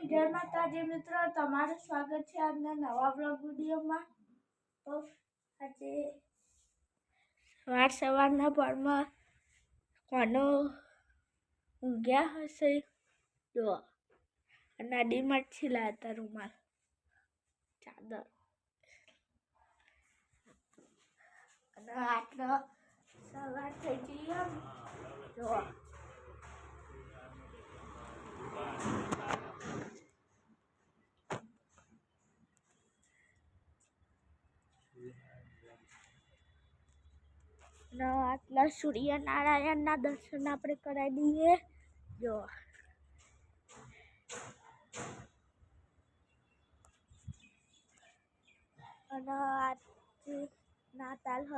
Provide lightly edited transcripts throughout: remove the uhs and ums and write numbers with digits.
જય માતાજી મિત્રો, તમારું સ્વાગત છે આજના નવા બ્લોગ વિડીયોમાં। તો આજે સવારના પરમાં કોનો ઊંઘ્યા હશે જો, અને ડીમાર્ટથી લાવ્યા હતા રૂમાલ ચાદર, અને આટલો સવાર થઈ ગઈ જો। આટલા સૂર્યનારાયણના દર્શન આપણે કરાવી દઈએ જો। અને આજે નાતાલ હ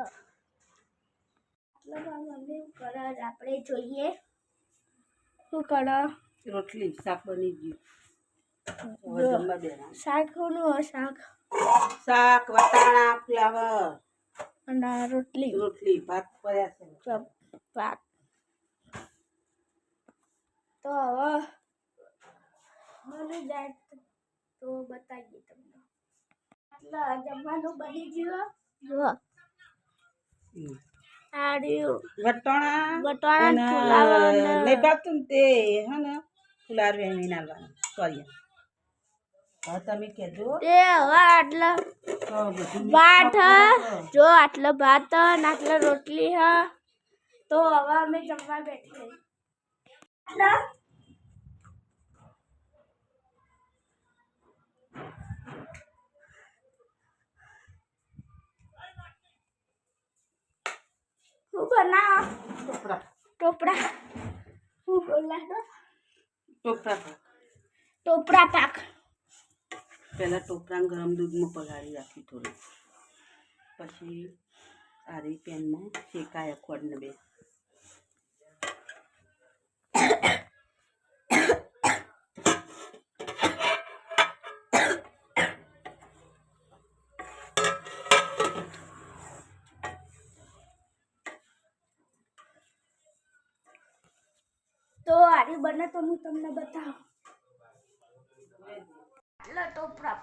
આટલા મમ્મી કરે આપણે જોઈએ શું કરે। રોટલી શાક બની ગયું। શાક નું શાક વટાણા ફ્લાવર અને રોટલી ભાત પડ્યા છે ભાત। તો હવે બની જાય તો બતાવીએ તમને। આટલા જમવાનું બની ગયું જો, વટાણા ફુલાવર લઈ પાતું તે હે ને ફુલાર વેમી નાખવાનું સોરી। હવે તમે કહેજો તે હવે આટલા ભાત જો, આટલો ભાત અને આટલા રોટલી હ। તો હવે અમે જમવા બેઠીએ। હું બનાવ ટોપરા હું બોલા ટોપરા પાક। પહેલા ટોપરા ગરમ દૂધમાં પલાળી રાખી થોડું, પછી સારી પેનમાં શેકાય ખોડને બે। તો આરી બને તો હું તમને બતાવું। આટલા ટોપરા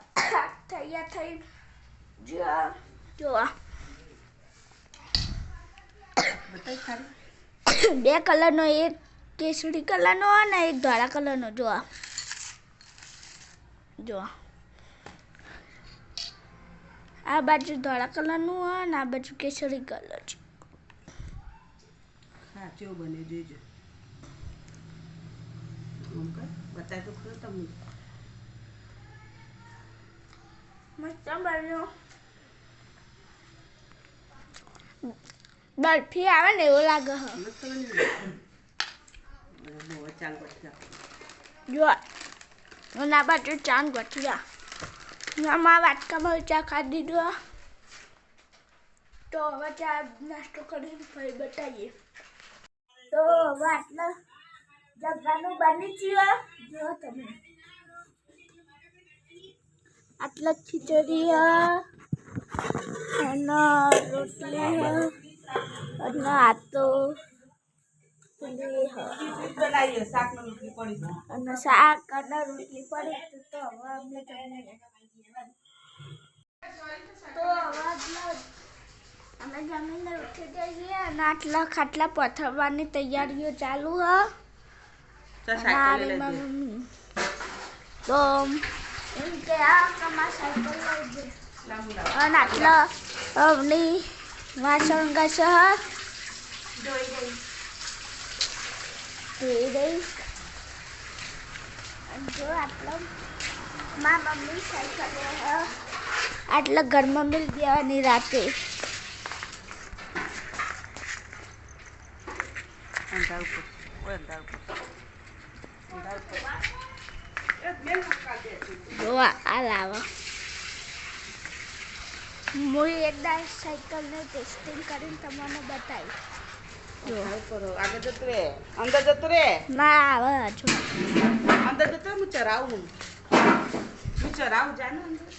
તૈયાર થઈ જો બે કલરનો, એક કેસરી કલરનો અને એક ધોળા કલરનો જો। આ બાજુ ધોળા કલરનું અને આ બાજુ કેસરી કલર છે। હા કેવું બને જોઈજો, બતાય તો ખરું તમને મસ્ત બન્યો। બરફી આવે ને એવું લાગે હ જો। અને આ બાજુ ચાન ગઠિયા આમાં વાટકામાં ચા ખાધી દીધો। તો હવે ચા નાસ્તો કરીને ફરી બતાવીએ। તો હવે આટલા જમવાનું બની ગયું જો તમે, આટલા ખીચડી અને રોટલી અને આ તો અને શાક અને રોટલી પડી। તો હવે અમે જમીએ। તો હવે અમે જમીને ઉઠી જઈએ અને આટલા ખાટલા પથરવાની તૈયારીઓ ચાલુ હ। મમ્મી તો એમ કે આ તમારા સાયકલ લઈ દે અને આટલા અવની વાસણ ઘસે ધોઈ દઈ જો। આટલા મારા મમ્મી સાયકલ આટલા ઘરમાં મિલ દેવાની રાતે। જો આ લાવો હું એકદમ સાયકલને ટેસ્ટિંગ કરીને તમને બતાવી। આગળ જતું રે, અંદર જતું રે ના આવે છો અંદર જતો હું ચરાવું જાને અંદર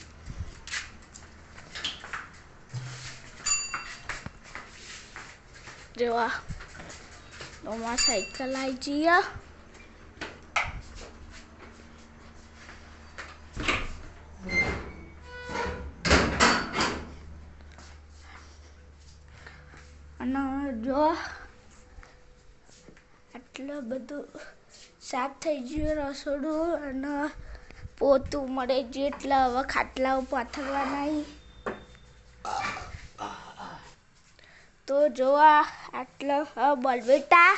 જેવા તો સાયકલ આવી જઈએ। અને જો આટલું બધું સાફ થઈ ગયું રસોડું અને પોતું મળે છે એટલે હવે ખાટલાઓ પાથરવા નહીં. તો જો આટલા બોલબેટા,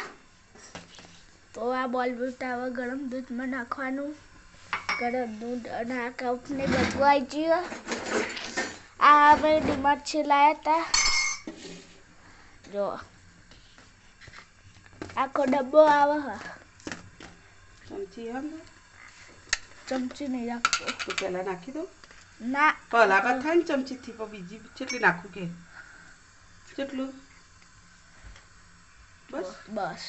તો આ બોલબેટા હવે ગરમ દૂધમાં નાખવાનું. ગરમ દૂધ અને આ કપને બધું આવી ગયું. આ અમે ડીમાર્ટથી લાવ્યા હતા. જો આખો ડબ્બો આવે હ. ચમચી હમ ચમચી નહીં રાખતો તો પહેલાં નાખી દો. ના પલાગત થાય ને ચમચીથી, પણ બીજી કેટલી નાખું કે કેટલું? બસ બસ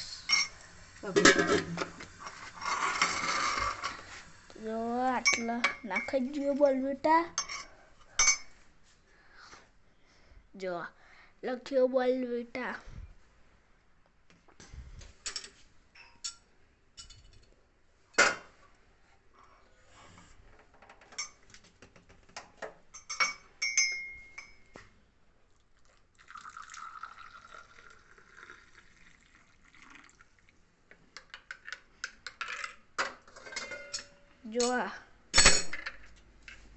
જો આટલા નાખી દો બોલબેટા. જો લખ્યો બોલબેટા. જો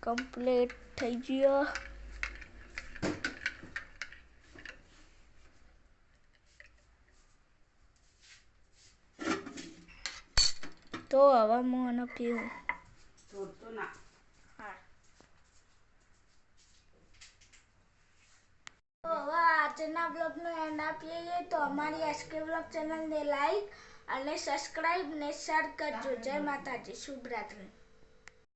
કમ્પ્લીટ થઈ ગયો. તો હવે હું પીવું. તો ના હા તો હવે આજના બ્લોગનો એન્ડ આપીએ. તો અમારી એસકે બ્લોગ ચેનલને લાઈક અને સબસ્ક્રાઈબ ને શેર કરજો. જય માતાજી, શુભ રાત્રિ.